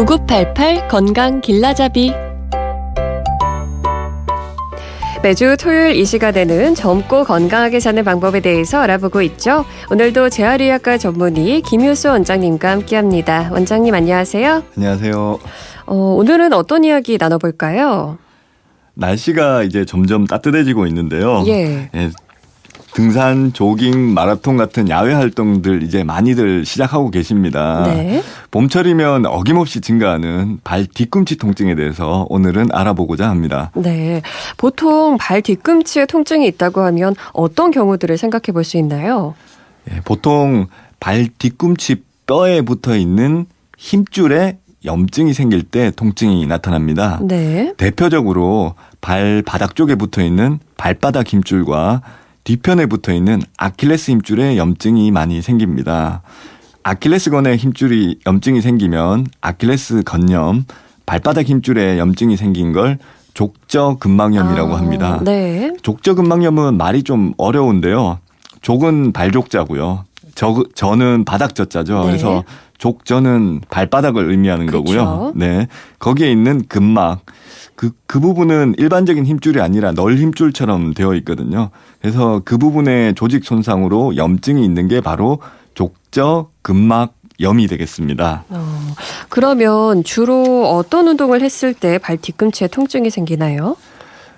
9988 건강 길라잡이. 매주 토요일 이 시간에는 젊고 건강하게 사는 방법에 대해서 알아보고 있죠. 오늘도 재활의학과 전문의 김효수 원장님과 함께합니다. 원장님 안녕하세요. 안녕하세요. 오늘은 어떤 이야기 나눠볼까요? 날씨가 이제 점점 따뜻해지고 있는데요. 예. 등산, 조깅, 마라톤 같은 야외 활동들 이제 많이들 시작하고 계십니다. 네. 봄철이면 어김없이 증가하는 발 뒤꿈치 통증에 대해서 오늘은 알아보고자 합니다. 네. 보통 발 뒤꿈치에 통증이 있다고 하면 어떤 경우들을 생각해 볼 수 있나요? 보통 발 뒤꿈치 뼈에 붙어 있는 힘줄에 염증이 생길 때 통증이 나타납니다. 네. 대표적으로 발바닥 쪽에 붙어 있는 발바닥 힘줄과 뒤편에 붙어 있는 아킬레스 힘줄에 염증이 많이 생깁니다. 아킬레스건에 염증이 생기면 아킬레스 건염, 발바닥 힘줄에 염증이 생긴 걸 족저근막염이라고 합니다. 네. 족저근막염은 말이 좀 어려운데요. 족은 발족자고요. 저는 바닥저자죠. 네. 그래서 족저는 발바닥을 의미하는 그쵸. 거고요. 네, 거기에 있는 근막. 그 부분은 일반적인 힘줄이 아니라 널 힘줄처럼 되어 있거든요. 그래서 그 부분의 조직 손상으로 염증이 있는 게 바로 족저근막염이 되겠습니다. 그러면 주로 어떤 운동을 했을 때 발 뒤꿈치에 통증이 생기나요?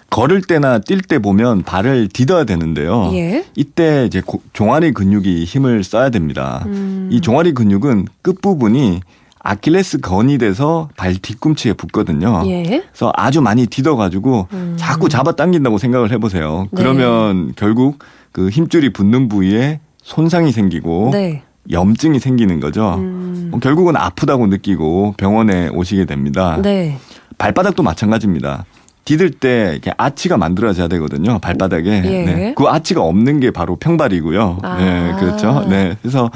걸을 때나 뛸 때 보면 발을 디뎌야 되는데요. 예. 이때 이제 종아리 근육이 힘을 써야 됩니다. 이 종아리 근육은 끝부분이 아킬레스 건이 돼서 발 뒤꿈치에 붙거든요. 예. 그래서 아주 많이 디뎌가지고 자꾸 잡아당긴다고 생각을 해보세요. 네. 그러면 결국 그 힘줄이 붙는 부위에 손상이 생기고 네. 염증이 생기는 거죠. 결국은 아프다고 느끼고 병원에 오시게 됩니다. 네. 발바닥도 마찬가지입니다. 디딜 때 이렇게 아치가 만들어져야 되거든요. 발바닥에. 예. 네. 그 아치가 없는 게 바로 평발이고요. 네, 그렇죠. 네. 그래서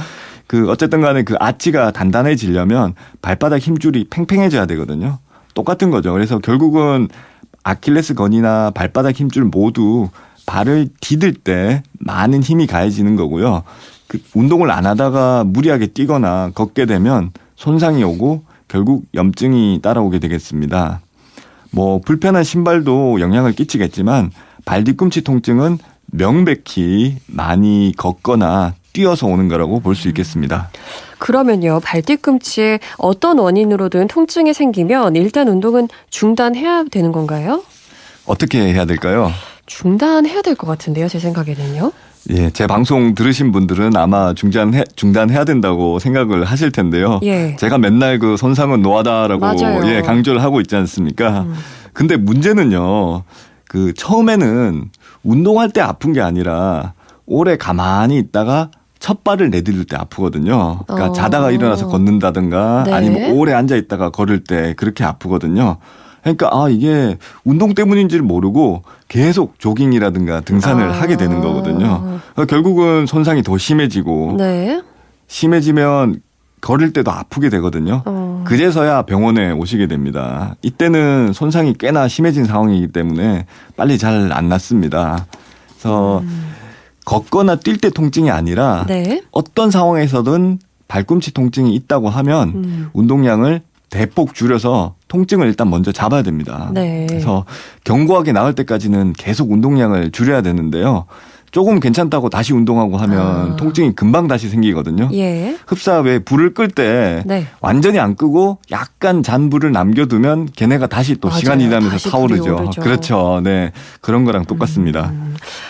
어쨌든 간에 그 아치가 단단해지려면 발바닥 힘줄이 팽팽해져야 되거든요. 똑같은 거죠. 그래서 결국은 아킬레스 건이나 발바닥 힘줄 모두 발을 디딜 때 많은 힘이 가해지는 거고요. 운동을 안 하다가 무리하게 뛰거나 걷게 되면 손상이 오고 결국 염증이 따라오게 되겠습니다. 불편한 신발도 영향을 끼치겠지만 발 뒤꿈치 통증은 명백히 많이 걷거나 뛰어서 오는 거라고 볼 수 있겠습니다. 그러면요, 발 뒤꿈치에 어떤 원인으로든 통증이 생기면 일단 운동은 중단해야 되는 건가요? 어떻게 해야 될까요? 중단해야 될 것 같은데요, 제 생각에는요. 예, 제 방송 들으신 분들은 아마 중단해야 된다고 생각을 하실 텐데요. 예. 제가 맨날 그 손상은 노하다라고 맞아요. 강조를 하고 있지 않습니까? 근데 문제는요, 처음에는 운동할 때 아픈 게 아니라 오래 가만히 있다가 첫 발을 내디딜 때 아프거든요. 그러니까 자다가 일어나서 걷는다든가 네. 아니면 오래 앉아 있다가 걸을 때 그렇게 아프거든요. 그러니까 이게 운동 때문인지를 모르고 계속 조깅이라든가 등산을 하게 되는 거거든요. 그러니까 결국은 손상이 더 심해지고 네. 심해지면 걸을 때도 아프게 되거든요. 그제서야 병원에 오시게 됩니다. 이때는 손상이 꽤나 심해진 상황이기 때문에 빨리 잘 안 낫습니다. 그래서 걷거나 뛸 때 통증이 아니라 네. 어떤 상황에서든 발꿈치 통증이 있다고 하면 운동량을 대폭 줄여서 통증을 일단 먼저 잡아야 됩니다. 네. 그래서 견고하게 나을 때까지는 계속 운동량을 줄여야 되는데요. 조금 괜찮다고 다시 운동하고 하면 통증이 금방 다시 생기거든요. 예. 흡사 왜 불을 끌 때 네. 완전히 안 끄고 약간 잔불을 남겨두면 걔네가 다시 또 맞아요. 시간이 지나면서 다시 타오르죠. 불이 오르죠. 그렇죠. 네, 그런 거랑 똑같습니다.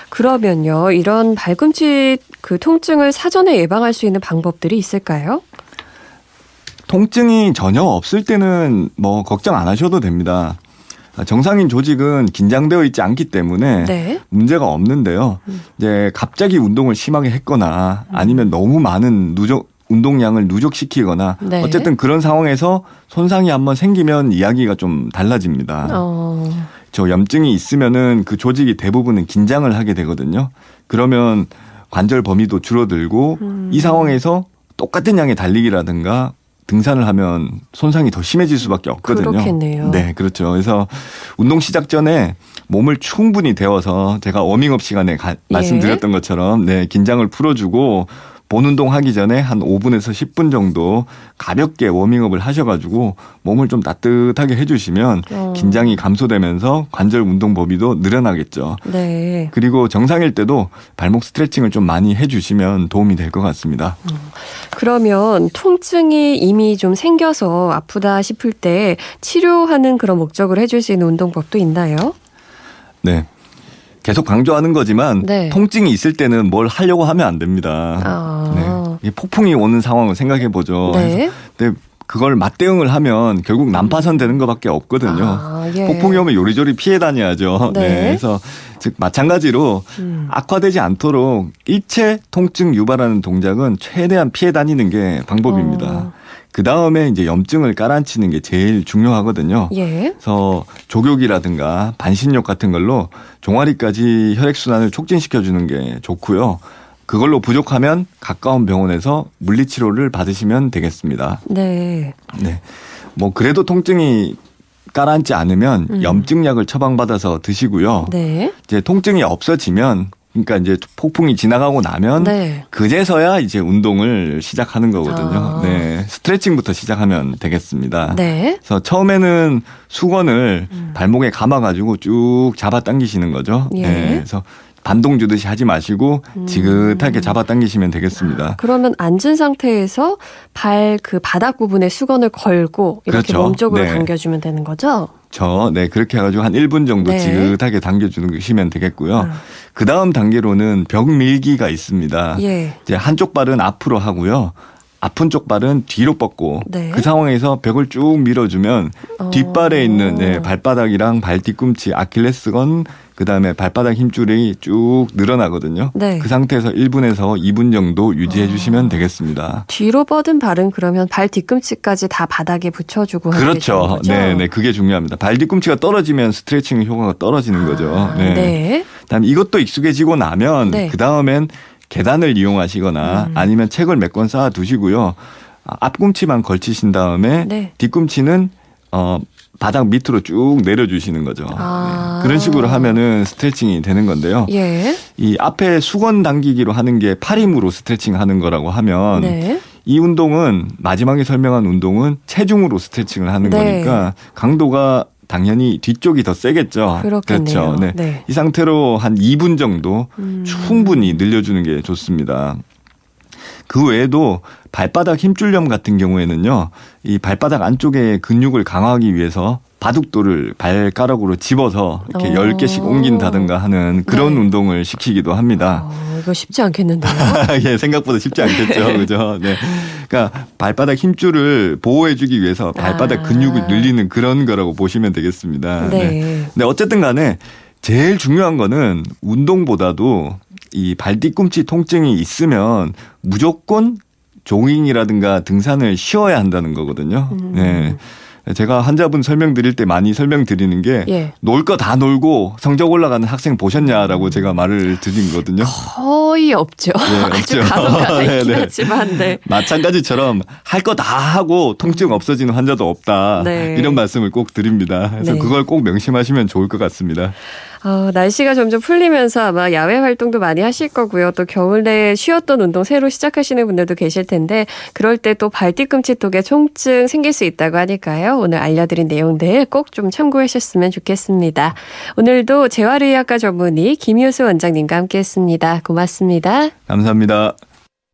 그러면요, 이런 발꿈치 통증을 사전에 예방할 수 있는 방법들이 있을까요? 통증이 전혀 없을 때는 걱정 안 하셔도 됩니다. 정상인 조직은 긴장되어 있지 않기 때문에 네. 문제가 없는데요. 이제 갑자기 운동을 심하게 했거나 아니면 너무 많은 운동량을 누적시키거나 네. 어쨌든 그런 상황에서 손상이 한번 생기면 이야기가 좀 달라집니다. 저 염증이 있으면은 그 조직이 대부분은 긴장을 하게 되거든요. 그러면 관절 범위도 줄어들고 이 상황에서 똑같은 양의 달리기라든가 등산을 하면 손상이 더 심해질 수밖에 없거든요. 그렇겠네요. 네, 그렇죠. 그래서 운동 시작 전에 몸을 충분히 데워서 제가 워밍업 시간에 말씀드렸던 것처럼 긴장을 풀어주고 본 운동 하기 전에 한 5분에서 10분 정도 가볍게 워밍업을 하셔가지고 몸을 좀 따뜻하게 해주시면 긴장이 감소되면서 관절 운동 범위도 늘어나겠죠. 네. 그리고 정상일 때도 발목 스트레칭을 좀 많이 해주시면 도움이 될 것 같습니다. 그러면 통증이 이미 좀 생겨서 아프다 싶을 때 치료하는 그런 목적으로 해줄 수 있는 운동법도 있나요? 네. 계속 강조하는 거지만 네. 통증이 있을 때는 뭘 하려고 하면 안 됩니다. 네. 폭풍이 오는 상황을 생각해 보죠. 네. 근데 그걸 맞대응을 하면 결국 난파선 되는 것밖에 없거든요. 예. 폭풍이 오면 요리조리 피해 다녀야죠. 네. 네. 그래서 즉 마찬가지로 악화되지 않도록 일체 통증 유발하는 동작은 최대한 피해 다니는 게 방법입니다. 그 다음에 이제 염증을 깔아앉히는 게 제일 중요하거든요. 예. 그래서 족욕이라든가 반신욕 같은 걸로 종아리까지 혈액순환을 촉진시켜주는 게 좋고요. 그걸로 부족하면 가까운 병원에서 물리치료를 받으시면 되겠습니다. 네. 네. 뭐 그래도 통증이 깔아앉지 않으면 염증약을 처방받아서 드시고요. 네. 이제 통증이 없어지면 그러니까 이제 폭풍이 지나가고 나면 네. 그제서야 이제 운동을 시작하는 거거든요. 아. 네. 스트레칭부터 시작하면 되겠습니다. 네. 그래서 처음에는 수건을 발목에 감아가지고 쭉 잡아당기시는 거죠. 예. 네. 그래서 반동 주듯이 하지 마시고 지긋하게 잡아당기시면 되겠습니다. 그러면 앉은 상태에서 발 그 바닥 부분에 수건을 걸고 이렇게 그렇죠. 몸쪽으로 네. 당겨주면 되는 거죠? 네, 그렇게 해가지고 한 1분 정도 네. 지긋하게 당겨주시면 되겠고요. 그 다음 단계로는 벽 밀기가 있습니다. 예. 이제 한쪽 발은 앞으로 하고요. 아픈 쪽 발은 뒤로 뻗고 네. 그 상황에서 벽을 쭉 밀어주면 뒷발에 있는 네, 발바닥이랑 발 뒤꿈치, 아킬레스건 그다음에 발바닥 힘줄이 쭉 늘어나거든요. 네. 그 상태에서 1분에서 2분 정도 유지해 주시면 되겠습니다. 뒤로 뻗은 발은 그러면 발 뒤꿈치까지 다 바닥에 붙여주고 하는 그렇죠. 거죠? 네, 그게 중요합니다. 발 뒤꿈치가 떨어지면 스트레칭 효과가 떨어지는 거죠. 네. 네. 그다음에 이것도 익숙해지고 나면 네. 그 다음엔 계단을 이용하시거나 아니면 책을 몇 권 쌓아 두시고요. 앞꿈치만 걸치신 다음에 네. 뒤꿈치는 바닥 밑으로 쭉 내려주시는 거죠. 아. 네. 그런 식으로 하면은 스트레칭이 되는 건데요. 예. 이 앞에 수건 당기기로 하는 게 팔 힘으로 스트레칭 하는 거라고 하면 네. 이 운동은 마지막에 설명한 운동은 체중으로 스트레칭을 하는 네. 거니까 강도가 당연히 뒤쪽이 더 세겠죠. 그렇겠네요. 그렇죠. 네. 네. 이 상태로 한 2분 정도 충분히 늘려주는 게 좋습니다. 그 외에도 발바닥 힘줄염 같은 경우에는요, 이 발바닥 안쪽의 근육을 강화하기 위해서 바둑돌을 발가락으로 집어서 이렇게 10개씩 옮긴다든가 하는 그런 네. 운동을 시키기도 합니다. 이거 쉽지 않겠는데요? 예, 생각보다 쉽지 않겠죠. 그죠? 네. 그러니까 발바닥 힘줄을 보호해주기 위해서 발바닥 근육을 늘리는 그런 거라고 보시면 되겠습니다. 네. 근데 어쨌든 간에 제일 중요한 거는 운동보다도 이 발 뒤꿈치 통증이 있으면 무조건 조깅이라든가 등산을 쉬어야 한다는 거거든요. 네. 제가 환자분 설명드릴 때 많이 설명드리는 게 예. 놀 거 다 놀고 성적 올라가는 학생 보셨냐라고 제가 말을 드리거든요. 거의 없죠. 네, 아주 없죠. 간혹가다 있긴 네, 네. 하지만 네. 마찬가지처럼 할 거 다 하고 통증 없어지는 환자도 없다. 네. 이런 말씀을 꼭 드립니다. 그래서 네. 그걸 꼭 명심하시면 좋을 것 같습니다. 날씨가 점점 풀리면서 아마 야외 활동도 많이 하실 거고요. 또 겨울에 쉬었던 운동 새로 시작하시는 분들도 계실 텐데 그럴 때 또 발뒤꿈치 쪽에 통증 생길 수 있다고 하니까요. 오늘 알려드린 내용들 꼭 좀 참고하셨으면 좋겠습니다. 오늘도 재활의학과 전문의 김효수 원장님과 함께했습니다. 고맙습니다. 감사합니다.